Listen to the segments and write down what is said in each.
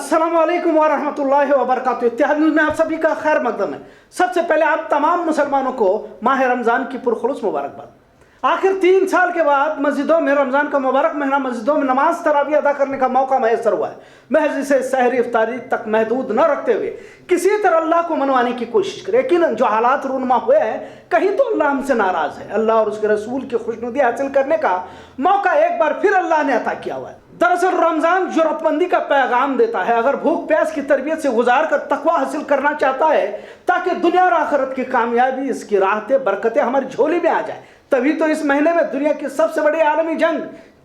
अस्सलाम वालेकुम व रहमतुल्लाहि व बरकातुहू। इत्तेहाद न्यूज़ में आप सभी का खैर मकदम है। सबसे पहले आप तमाम मुसलमानों को माह रमज़ान की पुरखुलूस मुबारकबाद। आखिर 3 साल के बाद मस्जिदों में रमज़ान का मुबारक महीना मस्जिदों में नमाज तरावी अदा करने का मौका मैसर हुआ है। महज इसे सहरी इफ्तारी तक महदूद न रखते हुए किसी तरह अल्लाह को मनवाने की कोशिश करें। यकीनन जो हालात रूनुमा हुए हैं, कहीं तो अल्लाह हमसे नाराज़ है। अल्लाह और उसके रसूल की खुशनुदी हासिल करने का मौका एक बार फिर अल्लाह ने अता किया हुआ है। दरअसल रमज़ान जरूरतमंदी का पैगाम देता है। अगर भूख प्यास की तरबियत से गुजार कर तकवा हासिल करना चाहता है ताकि दुनिया और आखिरत की कामयाबी, इसकी राहतें, बरकतें हमारी झोली में आ जाए, तभी तो इस महीने में दुनिया की सबसे बड़ी आलमी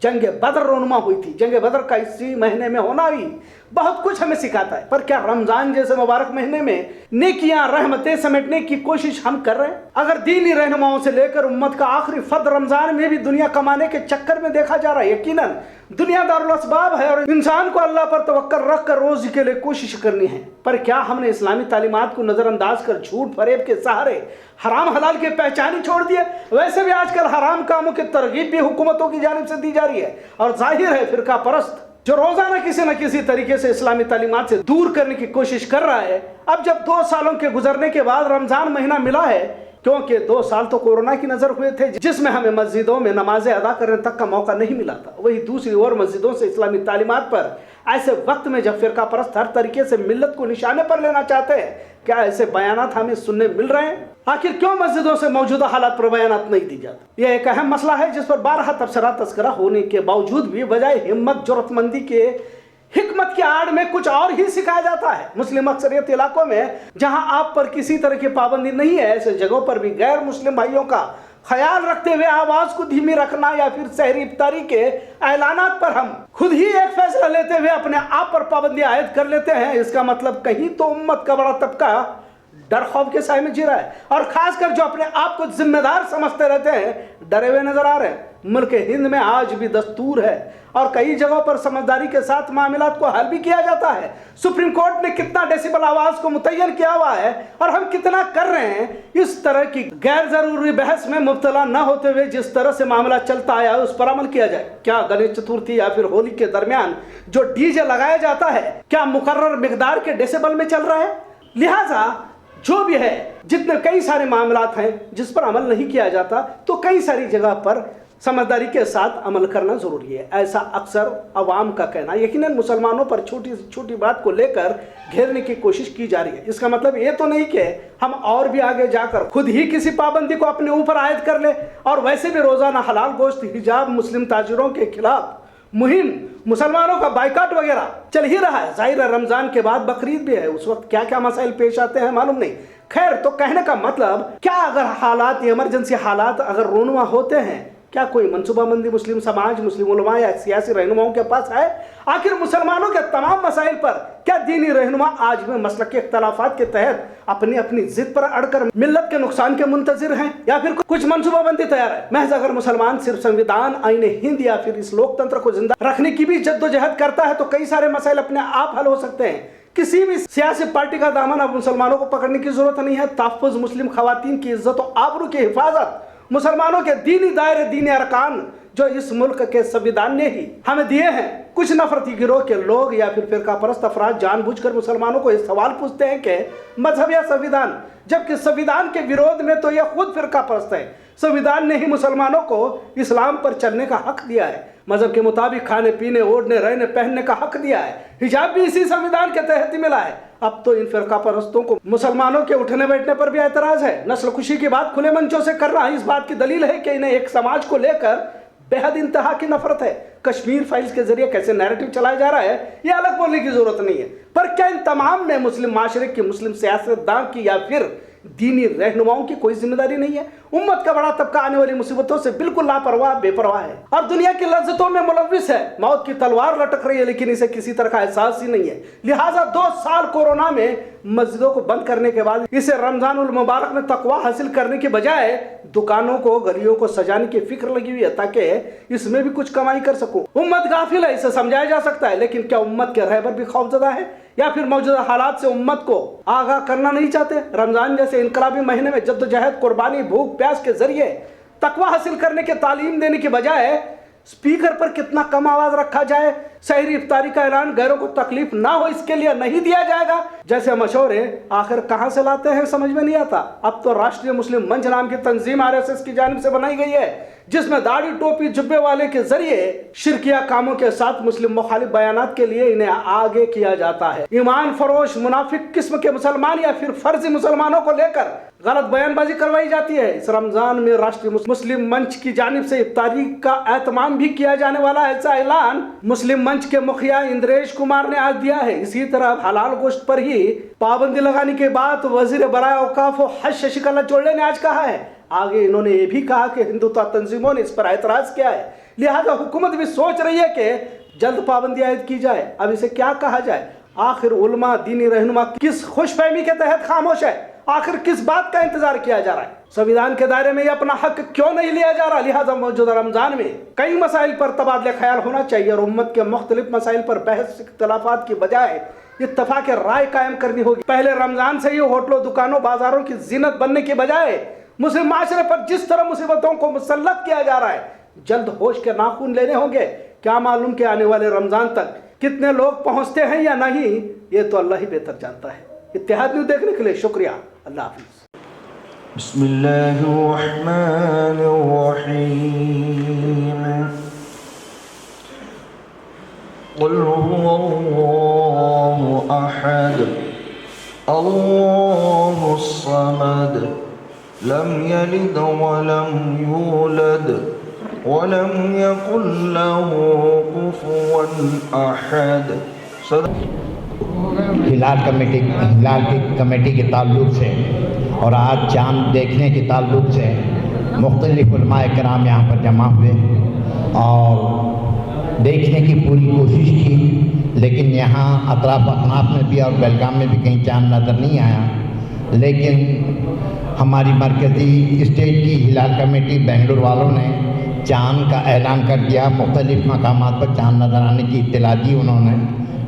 जंग बदर रोनुमा हुई थी। जंग बदर का इसी महीने में होना भी बहुत कुछ हमें सिखाता है। पर क्या रमजान जैसे मुबारक महीने में नेकियां, रहमतें समेटने की कोशिश हम कर रहे हैं? अगर दीनी रहनुमाओं से लेकर उम्मत का आखिरी फर्द रमजान में भी दुनिया कमाने के चक्कर में देखा जा रहा है। यकीनन दुनिया दारुल असबाब है और इंसान को अल्लाह पर तवक्कल रख कर रोजी के लिए कोशिश करनी है। पर क्या हमने इस्लामी तालीमात को नजरअंदाज कर झूठ फरेब के सहारे हराम हलाल की पहचान ही छोड़ दिया? वैसे भी आजकल हराम कामों की तरगीब भी हुकूमतों की जानिब से दी जा रही है और जाहिर है फिरका परस्त जो रोजाना किसी न किसी तरीके से इस्लामी तालीमात से दूर करने की कोशिश कर रहा है। अब जब 2 सालों के गुजरने के बाद रमजान महीना मिला है, क्योंकि 2 साल तो कोरोना की नजर हुए थे जिसमें हमें मस्जिदों में नमाजें अदा करने तक का मौका नहीं मिला था, वही दूसरी ओर मस्जिदों से इस्लामी तालीमात पर ऐसे वक्त में जब फिरका परस्त हर तरीके से मिल्लत को निशाने पर लेना चाहते हैं, क्या ऐसे बयानात हमें सुनने मिल रहे हैं? आखिर क्यों मस्जिदों से मौजूदा हालात पर बयानात नहीं दी जाती? यह एक अहम मसला है जिस पर 12 तबसरा तस्करा होने के बावजूद भी बजाय हिम्मत, जरूरतमंदी के हिकमत की आड़ में कुछ और ही सिखाया जाता है। मुस्लिम अक्सरियत इलाकों में जहां आप पर किसी तरह की पाबंदी नहीं है, ऐसे जगहों पर भी गैर मुस्लिम भाइयों का ख्याल रखते हुए आवाज को धीमी रखना या फिर सहरी इफ्तारी के ऐलानात पर हम खुद ही एक फैसला लेते हुए अपने आप पर पाबंदी आयद कर लेते हैं। इसका मतलब कहीं तो उम्मत का बड़ा तबका डर खौफ के साए में जी रहा है और खासकर जो अपने आप को जिम्मेदार समझते रहते हैं डरे हुए नजर आ रहे हैं। मुल्क हिंद में आज भी दस्तूर है और कई जगहों पर समझदारी के साथ मामलात को हल भी किया जाता है। सुप्रीम कोर्ट ने कितना डेसिबल आवाज को मुतय्यन किया हुआ है और हम कितना कर रहे हैं। इस तरह की गैर जरूरी बहस में मुब्तला न होते हुए जिस तरह से मामला चलता आया है उस पर अमल किया जाए। क्या गणेश चतुर्थी या फिर होली के दरमियान जो डीजे लगाया जाता है क्या मुकर्रर मिकदार के डेसिबल में चल रहा है? लिहाजा जो भी है, जितने कई सारे मामलात हैं जिस पर अमल नहीं किया जाता, तो कई सारी जगह पर समझदारी के साथ अमल करना जरूरी है, ऐसा अक्सर अवाम का कहना। यकीनन मुसलमानों पर छोटी से छोटी बात को लेकर घेरने की कोशिश की जा रही है। इसका मतलब ये तो नहीं कि हम और भी आगे जाकर खुद ही किसी पाबंदी को अपने ऊपर आयद कर ले। और वैसे भी रोजाना हलाल गोश्त, हिजाब, मुस्लिम ताजिरों के खिलाफ मुहिम, मुसलमानों का बाइकाट वगैरह चल ही रहा है। जाहिर है रमजान के बाद बकरीद भी है, उस वक्त क्या क्या मसाइल पेश आते हैं मालूम नहीं। खैर, तो कहने का मतलब क्या, अगर हालात, इमरजेंसी हालात अगर रोनुमा होते हैं, क्या कोई मनसूबाबंदी मुस्लिम समाज, मुस्लिम उलमा या सियासी रहनुमाओं के पास है? आखिर मुसलमानों के तमाम मसाइल पर क्या दीनी रहनुमा आज भी मसलक के इख्तलाफात के तहत अपनी अपनी जिद पर अड़कर मिल्लत के नुकसान के मुंतजिर हैं या फिर कुछ मनसूबाबंदी तैयार है? महज अगर मुसलमान सिर्फ संविधान, आईने हिंद या फिर इस लोकतंत्र को जिंदा रखने की भी जद्दोजहद करता है तो कई सारे मसाइल अपने आप हल हो सकते हैं। किसी भी सियासी पार्टी का दामन अब मुसलमानों को पकड़ने की जरूरत नहीं है। तहफ़्फ़ुज़, मुस्लिम खवातीन की इज्जत और आबरू की हिफाजत, मुसलमानों के दीनी दायरे, दीनी अरकान जो इस मुल्क के संविधान ने ही हमें दिए हैं। कुछ नफरती गिरोह के लोग या फिर फिरका परस्त अफराद जानबूझकर मुसलमानों को इस सवाल पूछते हैं कि मजहब या संविधान, जबकि संविधान के विरोध में तो यह खुद फिरका परस्त है। संविधान ने ही मुसलमानों को इस्लाम पर चलने का हक दिया है, मजहब के मुताबिक खाने पीने, ओढ़ने, रहने, पहनने का हक दिया है। हिजाब भी इसी संविधान के तहत ही मिला है। अब तो इन फिरका परस्तों को मुसलमानों के उठने बैठने पर भी एतराज है। नस्ल खुशी की बात खुले मंचों से कर रहा है, इस बात की दलील है कि इन्हें एक समाज को लेकर बेहद इंतहा की नफरत है। कश्मीर फाइल्स के जरिए कैसे नैरेटिव चलाया जा रहा है ये अलग बोलने की जरूरत नहीं है, पर क्या इन तमाम में मुस्लिम माशरे की, मुस्लिम सियासतदान की या फिर दीनी रहनुमाओं की कोई जिम्मेदारी नहीं है? उम्मत का बड़ा तबका आने वाली मुसीबतों से बिल्कुल लापरवाह, बेपरवाह है और दुनिया की लज्जतों में मुलव्विस है। मौत की तलवार लटक रही है लेकिन इसे किसी तरह का एहसास ही नहीं है। लिहाजा 2 साल कोरोना में मस्जिदों को बंद करने के बाद इसे रमजान उल मुबारक में तकवा हासिल करने के बजाय दुकानों को, गलियों को सजाने की फिक्र लगी हुई है ताकि इसमें भी कुछ कमाई कर सकूं। उम्मत गाफिल है, इसे समझाया जा सकता है, लेकिन क्या उम्मत के रहबर भी खौफजदा है या फिर मौजूदा हालात से उम्मत को आगाह करना नहीं चाहते? रमजान जैसे इनकलाबी महीने में जद्दोजहद, कुर्बानी, भूख प्यास के जरिए तकवा हासिल करने के तालीम देने के बजाय स्पीकर पर कितना कम आवाज रखा जाए, सहरी इफ्तारी का ऐलान गैरों को तकलीफ ना हो इसके लिए नहीं दिया जाएगा, जैसे मशवरे आखिर कहां से लाते हैं समझ में नहीं आता। अब तो राष्ट्रीय मुस्लिम मंच नाम की तंजीम आरएसएस की जानिब से बनाई गई है, जिसमें दाढ़ी टोपी जुब्बे वाले के जरिए शिरकिया कामों के साथ मुस्लिम मुखालिफ बयानात के लिए इन्हें आगे किया जाता है। ईमान फरोश मुनाफिक किस्म के मुसलमान या फिर फर्जी मुसलमानों को लेकर गलत बयानबाजी करवाई जाती है। इस रमजान में राष्ट्रीय मुस्लिम मंच की जानिब से इफ्तारी का एहतमाम भी किया जाने वाला ऐसा ऐलान मुस्लिम मंच के मुखिया इंद्रेश कुमार ने आज दिया है। इसी तरह हलाल गोश्त पर ही पाबंदी लगाने के बाद वजीर बराए औकाफ और हज शशिकला जोड़े ने आज कहा है। आगे इन्होंने ये भी कहा कि हिंदुत्व तंजीमों ने इस पर एतराज किया है, लिहाजा हुकूमत भी सोच रही है कि जल्द पाबंदी आयद की जाए। अब इसे क्या कहा जाए? आखिर उलमा दीनी रहनुमा किस खुशफहमी के तहत खामोश है? आखिर किस बात का इंतजार किया जा रहा है? संविधान के दायरे में ये अपना हक क्यों नहीं लिया जा रहा? लिहाजा मौजूदा रमजान में कई मसाइल पर तबादले ख्याल होना चाहिए और उम्मत के मुख्तलिफ मसाइल पर बहस इख्तलाफात की बजाय इत्तफाक राय कायम करनी होगी। पहले रमजान से ही होटलों, दुकानों, बाजारों की जीनत बनने की बजाय मुस्लिम माशरे पर जिस तरह मुसीबतों को मुसल्लत किया जा रहा है, जल्द होश के नाखून लेने होंगे। क्या मालूम कि आने वाले रमजान तक कितने लोग पहुंचते हैं या नहीं, ये तो अल्लाह ही बेहतर जानता है। इत्तेहाद न्यूज़ देखने के लिए शुक्रिया। अल्लाह हाफिज़। बिस्मिल्लाहिर्रहमानिर्रहीम। क़ुल हुवल्लाहु अहद अल्लाहुस समद लम यलिद वलम यूलद वलम यकुल लहू कुफुवन अहद। हिलाल की कमेटी के ताल्लुक़ से और आज चाँद देखने के ताल्लुक़ से मुख्तलिफ़ उलमाए किराम यहाँ पर जमा हुए और देखने की पूरी कोशिश की, लेकिन यहाँ अतराफ अतनाफ में भी और बेलगाम में भी कहीं चाँद नज़र नहीं आया। लेकिन हमारी मरकज़ी स्टेट की हिलाल कमेटी बेंगलुरु वालों ने चाँद का ऐलान कर दिया। मुख्तलिफ़ मकामात पर चाँद नज़र आने की इत्तला दी उन्होंने।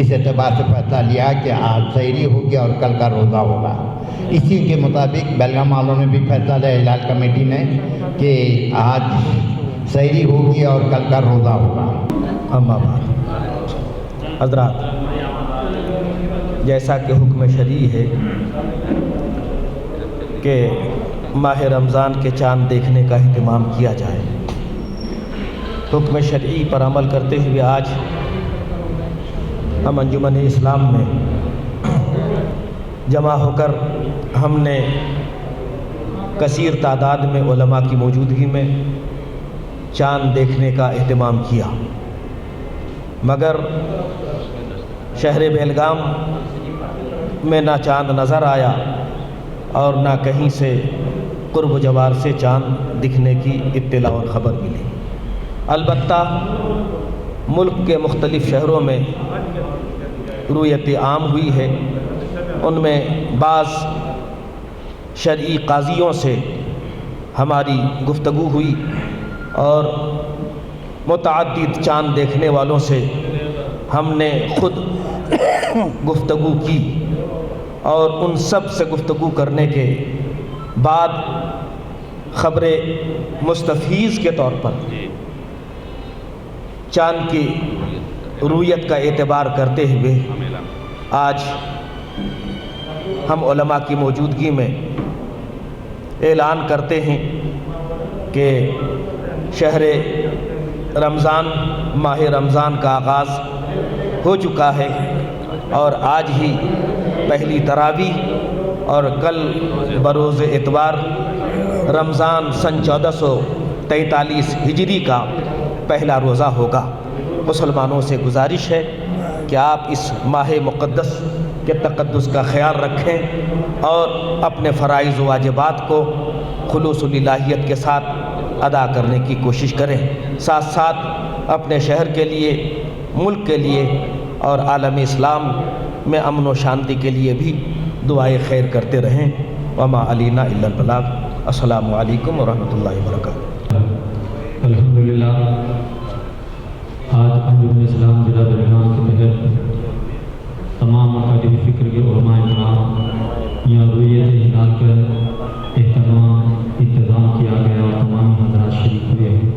इस एतबार से फैसला लिया कि आज सहरी होगी और कल का रोज़ा होगा। इसी के मुताबिक बेलगाम वालों ने भी फैसला लिया, हिलाल कमेटी ने, कि आज सहरी होगी और कल का रोज़ा होगा। अम्मा बाद हज़रात, जैसा कि हुक्म शरई है कि माह रमज़ान के चाँद देखने का अहतमाम किया जाए, हुक्म शरई पर अमल करते हुए आज हम अंजुमन इस्लाम में जमा होकर हमने कसीर तादाद में उलमा की मौजूदगी में चाँद देखने का एहतमाम किया, मगर शहर बेलगाम में ना चाँद नज़र आया और ना कहीं से कुर्ब जवार से चाँद दिखने की इत्तला और ख़बर मिली। अलबत्ता मुल्क के मुख्तलिफ़ शहरों में रुयत आम हुई है, उनमें बाज़ शरई काज़ियों से हमारी गुफ्तगू हुई और मुतअद्दिद चाँद देखने वालों से हमने ख़ुद गुफ्तगू की और उन सब से गुफ्तगू करने के बाद ख़बर मुस्तफ़ीज़ के तौर पर चाँद की रूयत का एतबार करते हुए आज हम उलमा की मौजूदगी में ऐलान करते हैं कि शहर रमज़ान, माह रमज़ान का आगाज़ हो चुका है और आज ही पहली तरावीह और कल बरोज़ एतवार रमज़ान सन 1443 हिजरी का पहला रोज़ा होगा। मुसलमानों से गुजारिश है कि आप इस माह मुक़द्दस के तक़द्दुस का ख़याल रखें और अपने फ़राइज़ व वाजिबात को खुलूस लिल्लाहियत के साथ अदा करने की कोशिश करें। साथ साथ अपने शहर के लिए, मुल्क के लिए और आलम इस्लाम में अमन व शांति के लिए भी दुआए खैर करते रहें। वमा अलीना इल्लल बलाग। अस्सलामु अलैकुम व रहमतुल्लाहि व बरकातुहू। अल्हम्दुलिल्लाह, आज अंजुमन इस्लाम जिला बेलगाम के तहत तमाम अकादिर फ़िक्र के उलमाए किराम यहाँ रुयत हिलाल का इंतज़ाम किया गया और तमाम हज़रात शरीक हुए हैं।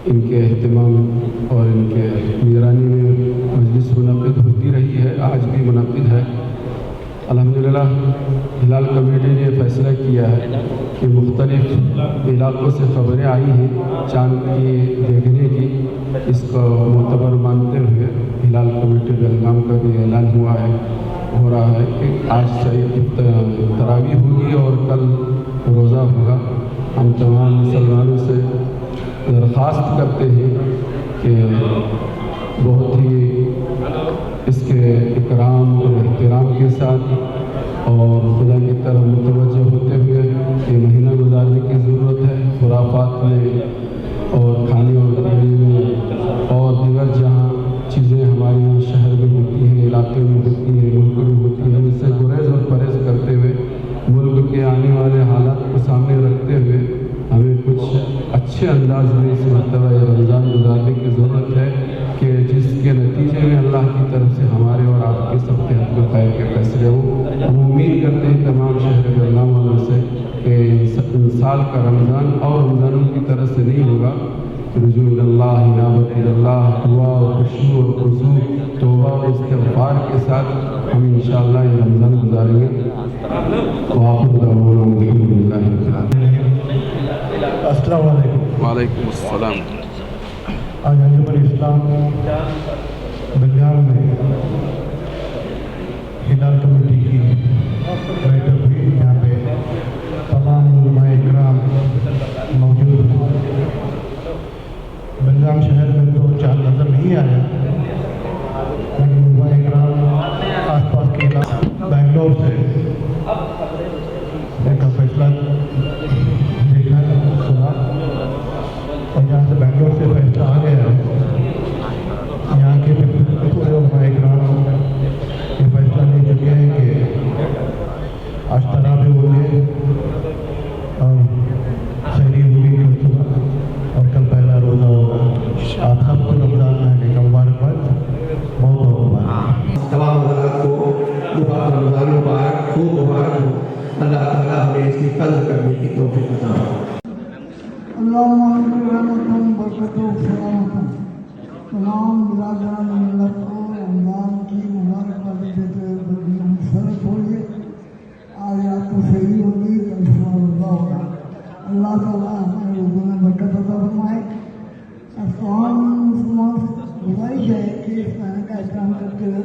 ان کے اہتمام اور ان کے نگرانی میں مجلس منعقد ہوتی رہی ہے، آج بھی منعقد ہے۔ الحمدللہ ہلال کمیٹی نے فیصلہ کیا ہے کہ مختلف علاقوں سے خبریں آئی ہیں چاند کی دیکھنے کی، اس کو معتبر مانتے ہوئے ہلال کمیٹی بہلگام کا بھی اعلان ہو رہا ہے کہ آج سے تراویح ہوگی اور کل روزہ ہوگا۔ ہم تمام مسلمانوں سے درخواست کرتے ہیں کہ بہت ہی اس کے اکرام اور احترام کے ساتھ اور خدا کی طرف متوجہ ہوتے ہوئے یہ مہینہ گزارنے کی ضرورت ہے۔ خرافات میں اور کھانے اور پینے میں اور دیگر جہاں چیزیں ہمارے یہاں شہر میں ہوتی ہیں، علاقے میں ہوتی ہیں، ملک میں ہوتی ہیں، اس سے گریز اور پرہیز کرتے ہوئے ملک کے آنے والے حالات کو سامنے رکھتے ہوئے ہمیں کچھ اچھے انداز میں اس مرتبہ یہ رمضان گزارنے کی ضرورت ہے کہ جس کے نتیجے میں اللہ کی طرف سے ہمارے اور آپ کے سب کے حق میں خیر کے فیصلے ہوں۔ ہم امید کرتے ہیں تمام شہر بہلگام والوں سے کہ ان سال کا رمضان اور رمضانوں کی طرح سے نہیں ہوگا۔ رجوع اللہ، انابت اللہ، دعا اور خشوع اور خضوع، توبہ اور استغفار کے ساتھ ہم انشاءاللہ یہ رمضان گزاریں گے۔ وآخر دعوانا الحمدللہ رب العالمین۔ السلام علیکم۔ وعلیکم السلام۔ آج انجمن اسلام بہلگام میں ہلال کمیٹی کی بیٹھک ہوئی، یہاں پہ تمام علماء کرام موجود ہیں۔ بہلگام شہر میں تو چاند نظر نہیں آیا، لیکن علماء کرام آس پاس کے علاقہ بنگلور سے ایک فیصلہ دیکھا سنا، اور یہاں سے بنگلور سے فیصلہ آ گیا ہے۔ یہاں کے پورے علماء کرام یہ فیصلہ لے چکے ہیں کہ آج تراویح ہوگی اور سحری ہوگی کل صبح اور کل پہلا روزہ ہوگا۔ آپ سب کو رمضان مہینے کا مبارکباد، بہت بہت مبارک۔ تمام حضرات کو رمضان مبارک، خوب مبارک ہو۔ اللہ تعالیٰ ہمیں اس کی قدر کرنے کی توفیق عطا فرمائے۔ تمام برادران ملت کو رمضان کی مبارکبادی دیتے ہوئے مشرف ہوئیے۔ آج رات کو سحری ہوگی، کل صبح روزہ ہوگا۔ اللہ تعالیٰ ہمارے روزوں میں برکت عطا فرمائے۔ تمام مسلمان سے گزارش ہے کہ اس مہینے کا احترام کرتے ہوئے